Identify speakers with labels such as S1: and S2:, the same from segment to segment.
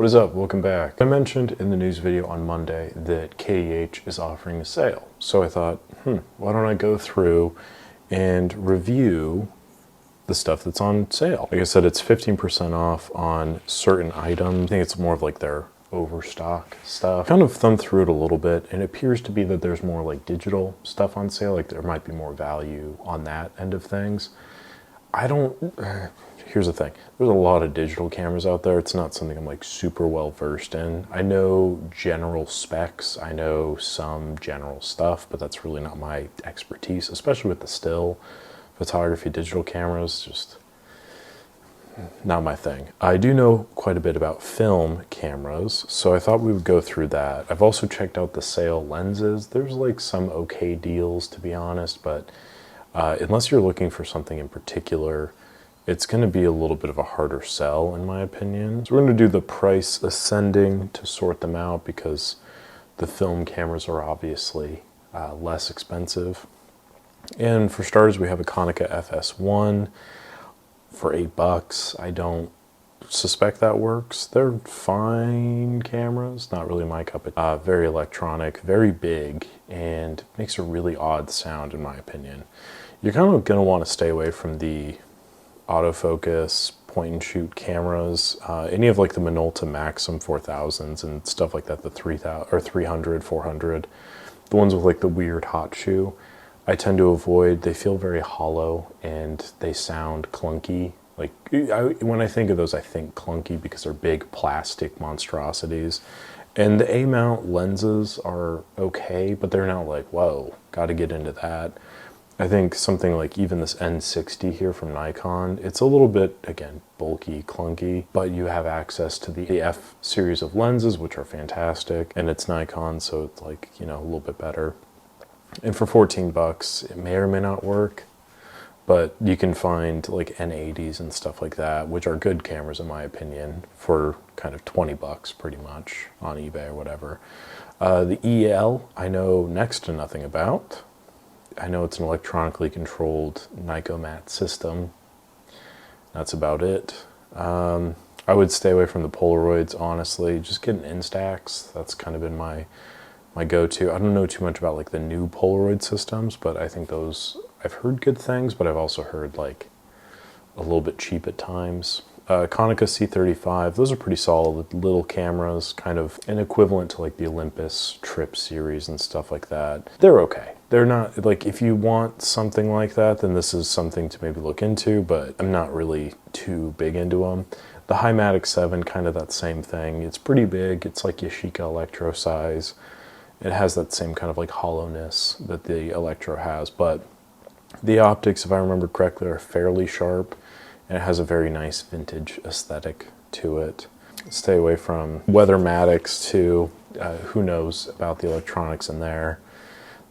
S1: What is up? Welcome back. I mentioned in the news video on Monday that KEH is offering a sale. So I thought, why don't I go through and review the stuff that's on sale. Like I said, it's 15% off on certain items. I think it's more of like their overstock stuff. Kind of thumbed through it a little bit, and it appears to be that there's more like digital stuff on sale. Like there might be more value on that end of things. Here's the thing. There's a lot of digital cameras out there. It's not something I'm like super well versed in. I know general specs. I know some general stuff, but that's really not my expertise, especially with the still photography. Digital cameras, just not my thing. I do know quite a bit about film cameras, so I thought we would go through that. I've also checked out the sale lenses. There's like some okay deals, to be honest, but unless you're looking for something in particular, it's going to be a little bit of a harder sell, in my opinion. So we're going to do the price ascending to sort them out, because the film cameras are obviously less expensive. And for starters, we have a Konica FS1 for $8. I don't suspect that works. They're fine cameras, not really my cup of very electronic, very big, and makes a really odd sound, in my opinion. You're kind of going to want to stay away from the autofocus point and shoot cameras, any of like the Minolta Maxim 4000s and stuff like that, the 3000 or 300, 400, the ones with like the weird hot shoe, I tend to avoid. They feel very hollow and they sound clunky. Like when I think of those, I think clunky because they're big plastic monstrosities. And the A-mount lenses are okay, but they're not like, whoa, got to get into that. I think something like even this N60 here from Nikon, it's a little bit, again, bulky, clunky, but you have access to the F series of lenses, which are fantastic, and it's Nikon, so it's like, you know, a little bit better. And for $14, it may or may not work, but you can find like N80s and stuff like that, which are good cameras in my opinion, for kind of $20 pretty much on eBay or whatever. The EL, I know next to nothing about. I know it's an electronically controlled Nicomat system. That's about it. I would stay away from the Polaroids, honestly. Just get an Instax. That's kind of been my go-to. I don't know too much about like the new Polaroid systems, but I think those, I've heard good things, but I've also heard like a little bit cheap at times. Konica C35, those are pretty solid little cameras, kind of an equivalent to like the Olympus Trip series and stuff like that. They're okay. They're not, like, if you want something like that, then this is something to maybe look into, but I'm not really too big into them. The Himatic 7, kind of that same thing. It's pretty big. It's like Yashica Electro size. It has that same kind of like hollowness that the Electro has, but the optics, if I remember correctly, are fairly sharp, and it has a very nice vintage aesthetic to it. Stay away from Weathermatics too. Who knows about the electronics in there.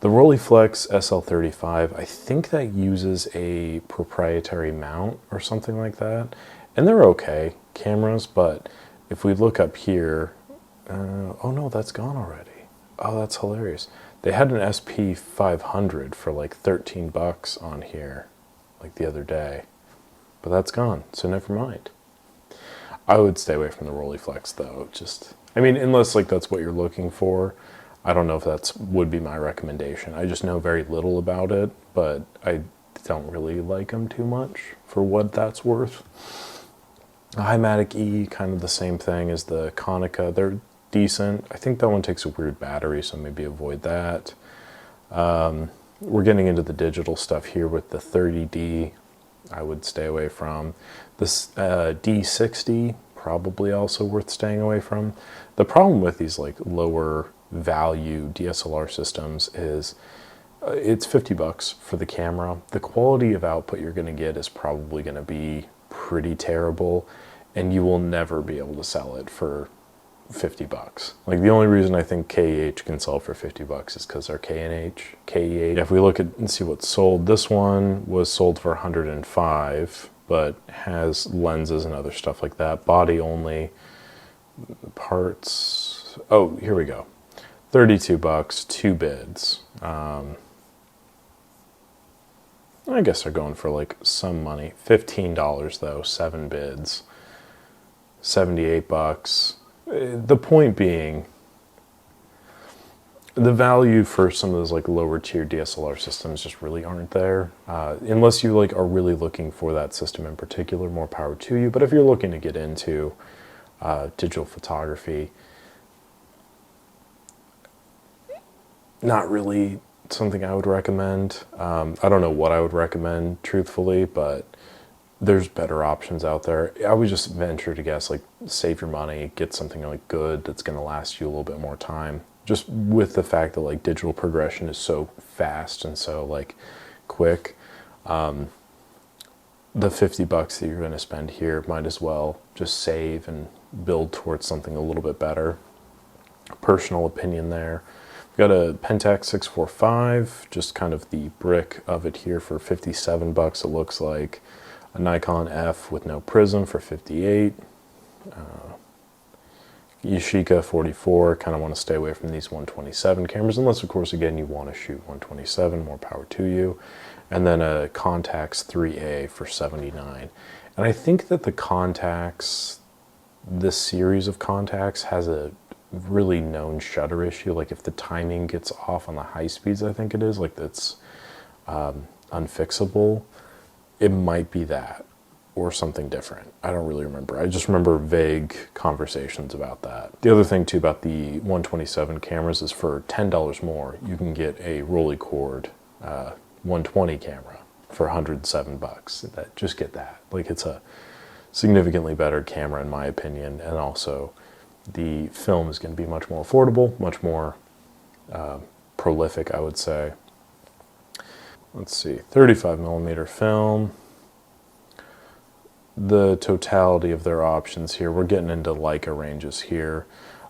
S1: The Rolleiflex SL35, I think that uses a proprietary mount or something like that. And they're okay cameras, but if we look up here, oh no, that's gone already. Oh, that's hilarious. They had an SP500 for like $13 on here, like the other day, but that's gone, so never mind. I would stay away from the Rolleiflex though, just, I mean, unless like that's what you're looking for. I don't know if that's would be my recommendation. I just know very little about it, but I don't really like them too much for what that's worth. A Himatic E, kind of the same thing as the Konica. They're decent. I think that one takes a weird battery, so maybe avoid that. We're getting into the digital stuff here with the 30D. I would stay away from. This D60, probably also worth staying away from. The problem with these like lower value DSLR systems is it's $50 for the camera. The quality of output you're going to get is probably going to be pretty terrible, and you will never be able to sell it for $50. Like the only reason I think KEH can sell for $50 is because they're KEH. If we look at and see what's sold, this one was sold for $105, but has lenses and other stuff like that. Body only, parts. Oh, here we go. $32, 2 bids. I guess they're going for like some money. $15 though, 7 bids. $78. The point being, the value for some of those like lower tier DSLR systems just really aren't there. Unless you like are really looking for that system in particular, more power to you. But if you're looking to get into digital photography, not really something I would recommend. I don't know what I would recommend truthfully, but there's better options out there. I would just venture to guess, like, save your money, get something like good that's going to last you a little bit more time. Just with the fact that like digital progression is so fast and so like quick, the 50 bucks that you're going to spend here might as well just save and build towards something a little bit better. Personal opinion there. We've got a Pentax 645, just kind of the brick of it here for 57 bucks. It looks like a Nikon F with no prism for 58. Yashica 44, kind of want to stay away from these 127 cameras, unless of course again you want to shoot 127, more power to you. And then a Contax 3A for 79. And I think that the Contax, this series of Contax has a really known shutter issue. Like if the timing gets off on the high speeds, I think it is, like that's unfixable. It might be that or something different. I don't really remember. I just remember vague conversations about that. The other thing too about the 127 cameras is for $10 more, you can get a Rolleicord 120 camera for 107 bucks. Just get that. Like it's a significantly better camera in my opinion, and also the film is going to be much more affordable, much more prolific, I would say. Let's see, 35 millimeter film. The totality of their options here, we're getting into Leica ranges here.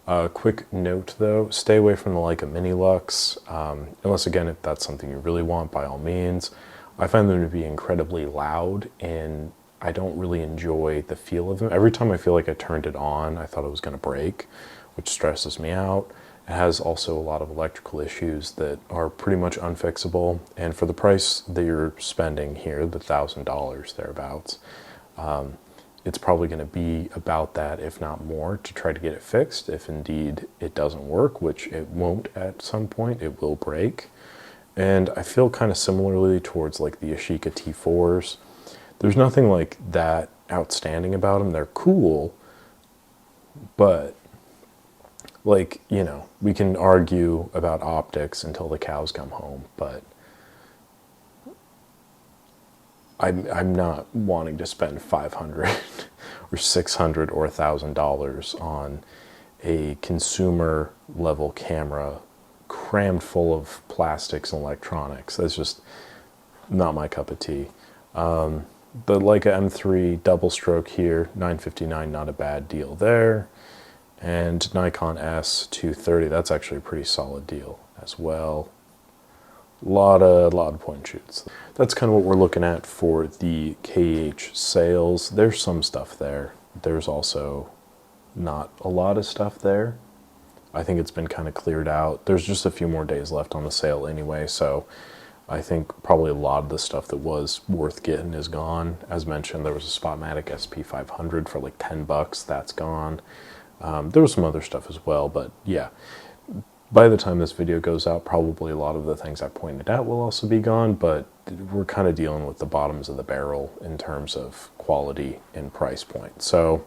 S1: Quick note though, stay away from the Leica Mini Lux, unless again if that's something you really want, by all means. I find them to be incredibly loud and I don't really enjoy the feel of them. Every time I feel like I turned it on, I thought it was going to break, which stresses me out. It has also a lot of electrical issues that are pretty much unfixable, and for the price that you're spending here, the $1,000 thereabouts, it's probably going to be about that, if not more, to try to get it fixed. If indeed it doesn't work, which it won't at some point, it will break. And I feel kind of similarly towards like the Yashica T4s. There's nothing like that outstanding about them. They're cool, but like, you know, we can argue about optics until the cows come home, but I'm not wanting to spend $500 or $600 or $1,000 on a consumer level camera crammed full of plastics and electronics. That's just not my cup of tea. The Leica M3 double stroke here, $959, not a bad deal there. And Nikon S230, that's actually a pretty solid deal as well. Lot of point and shoots. That's kind of what we're looking at for the KEH sales. There's some stuff there. There's also not a lot of stuff there. I think it's been kind of cleared out. There's just a few more days left on the sale anyway, so I think probably a lot of the stuff that was worth getting is gone. As mentioned, there was a Spotmatic SP500 for like 10 bucks. That's gone. There was some other stuff as well, but yeah. By the time this video goes out, probably a lot of the things I pointed out will also be gone, but we're kind of dealing with the bottoms of the barrel in terms of quality and price point. So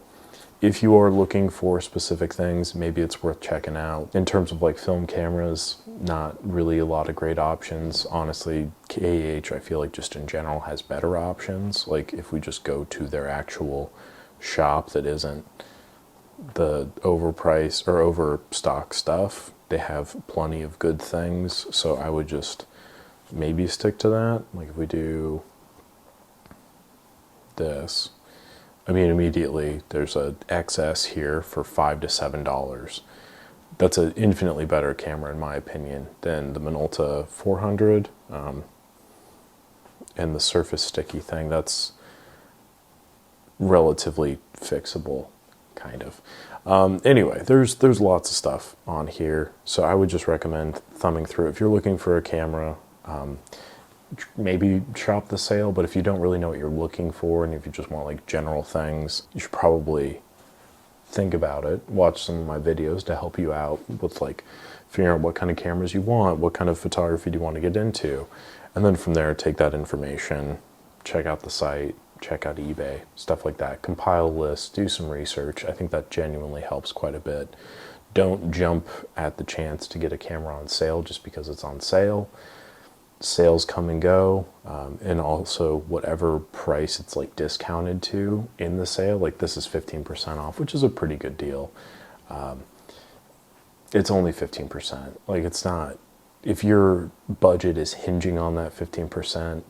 S1: if you are looking for specific things, maybe it's worth checking out. In terms of like film cameras, not really a lot of great options. Honestly, KEH, I feel like just in general has better options. Like if we just go to their actual shop that isn't the overpriced or overstock stuff, they have plenty of good things. So I would just maybe stick to that. Like if we do this, I mean, immediately there's a XS here for $5 to $7. That's an infinitely better camera in my opinion than the Minolta 400 and the Surface Sticky thing. That's relatively fixable, kind of. Anyway, there's lots of stuff on here, so I would just recommend thumbing through. If you're looking for a camera, maybe shop the sale, but if you don't really know what you're looking for and if you just want like general things, you should probably think about it, watch some of my videos to help you out with like figuring out what kind of cameras you want, what kind of photography do you want to get into, and then from there take that information, check out the site, check out eBay, stuff like that, compile lists, do some research. I think that genuinely helps quite a bit. Don't jump at the chance to get a camera on sale just because it's on sale. Sales come and go, and also whatever price it's like discounted to in the sale, like this is 15% off, which is a pretty good deal. It's only 15%. Like it's not, if your budget is hinging on that 15%,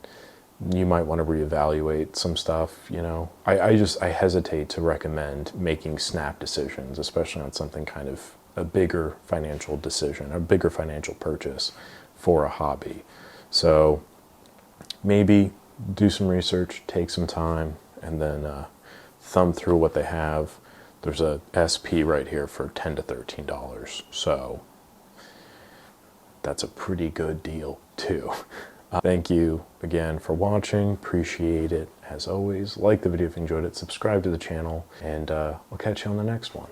S1: you might want to reevaluate some stuff, you know. I hesitate to recommend making snap decisions, especially on something kind of a bigger financial decision, a bigger financial purchase for a hobby. So maybe do some research, take some time, and then thumb through what they have. There's a SP right here for $10 to $13. So that's a pretty good deal too. Thank you again for watching. Appreciate it as always. Like the video if you enjoyed it. Subscribe to the channel, and I'll catch you on the next one.